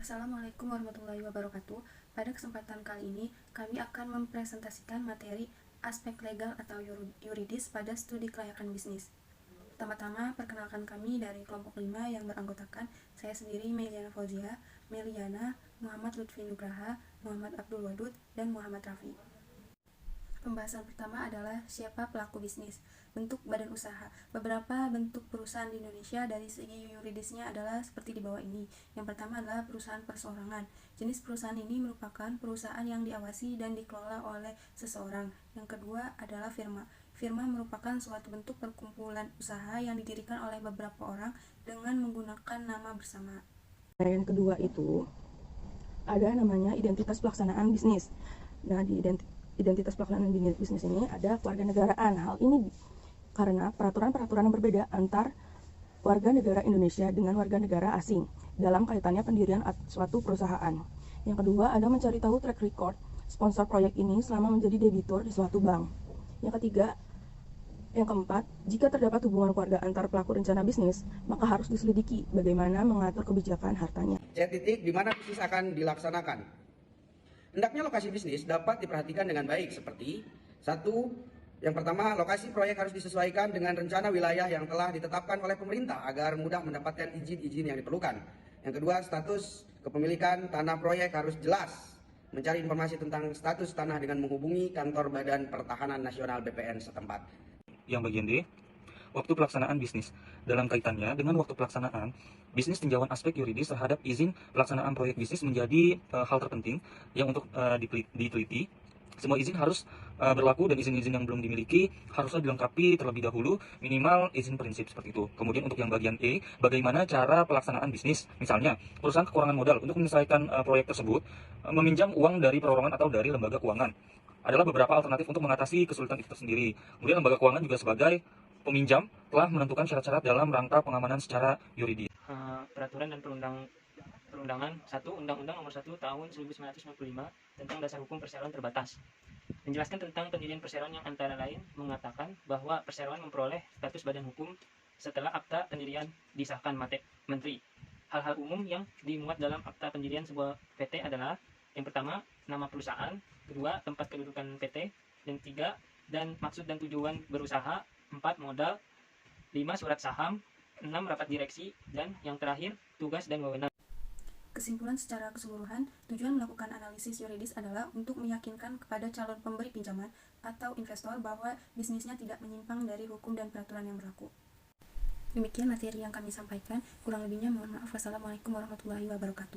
Assalamualaikum warahmatullahi wabarakatuh. Pada kesempatan kali ini, kami akan mempresentasikan materi aspek legal atau yuridis pada studi kelayakan bisnis. Pertama-tama, perkenalkan kami dari kelompok 5 yang beranggotakan saya sendiri, Meliana Fauzia, Meliana, Muhammad Lutfi Nugraha, Muhammad Abdul Wadud, dan Muhammad Rafi. Pembahasan pertama adalah siapa pelaku bisnis. Bentuk badan usaha. Beberapa bentuk perusahaan di Indonesia dari segi yuridisnya adalah seperti di bawah ini. Yang pertama adalah perusahaan perseorangan. Jenis perusahaan ini merupakan perusahaan yang diawasi dan dikelola oleh seseorang. Yang kedua adalah firma. Firma merupakan suatu bentuk perkumpulan usaha yang didirikan oleh beberapa orang dengan menggunakan nama bersama. Yang kedua itu ada namanya identitas pelaksanaan bisnis. Nah, di identitas pelaksanaan bisnis ini ada kewarganegaraan. Hal ini karena peraturan-peraturan yang berbeda antar warga negara Indonesia dengan warga negara asing dalam kaitannya pendirian suatu perusahaan. Yang kedua ada mencari tahu track record sponsor proyek ini selama menjadi debitur di suatu bank. Yang keempat, jika terdapat hubungan keluarga antar pelaku rencana bisnis, maka harus diselidiki bagaimana mengatur kebijakan hartanya. Titik di mana bisnis akan dilaksanakan. Hendaknya lokasi bisnis dapat diperhatikan dengan baik seperti yang pertama, lokasi proyek harus disesuaikan dengan rencana wilayah yang telah ditetapkan oleh pemerintah agar mudah mendapatkan izin-izin yang diperlukan. Yang kedua, status kepemilikan tanah proyek harus jelas. Mencari informasi tentang status tanah dengan menghubungi kantor Badan Pertahanan Nasional BPN setempat. Yang bagian D, waktu pelaksanaan bisnis. Dalam kaitannya dengan waktu pelaksanaan, bisnis tinjauan aspek yuridis terhadap izin pelaksanaan proyek bisnis menjadi hal terpenting yang untuk diteliti. Semua izin harus berlaku dan izin-izin yang belum dimiliki harusnya dilengkapi terlebih dahulu, minimal izin prinsip seperti itu. Kemudian untuk yang bagian E, bagaimana cara pelaksanaan bisnis. Misalnya, perusahaan kekurangan modal untuk menyelesaikan proyek tersebut, meminjam uang dari perorangan atau dari lembaga keuangan adalah beberapa alternatif untuk mengatasi kesulitan itu tersendiri. Kemudian lembaga keuangan juga sebagai peminjam telah menentukan syarat-syarat dalam rangka pengamanan secara yuridis. Peraturan dan perundangan 1 Undang-Undang Nomor 1 Tahun 1995 tentang Dasar Hukum Perseroan Terbatas menjelaskan tentang pendirian perseroan yang antara lain mengatakan bahwa perseroan memperoleh status badan hukum setelah akta pendirian disahkan Menteri. Hal-hal umum yang dimuat dalam akta pendirian sebuah PT adalah yang pertama, nama perusahaan, kedua, tempat kedudukan PT, yang tiga, dan maksud dan tujuan berusaha, 4, modal, 5, surat saham, 6, rapat direksi, dan yang terakhir, tugas dan wewenang. Kesimpulan secara keseluruhan, tujuan melakukan analisis yuridis adalah untuk meyakinkan kepada calon pemberi pinjaman atau investor bahwa bisnisnya tidak menyimpang dari hukum dan peraturan yang berlaku. Demikian materi yang kami sampaikan, kurang lebihnya mohon maaf. Wassalamualaikum warahmatullahi wabarakatuh.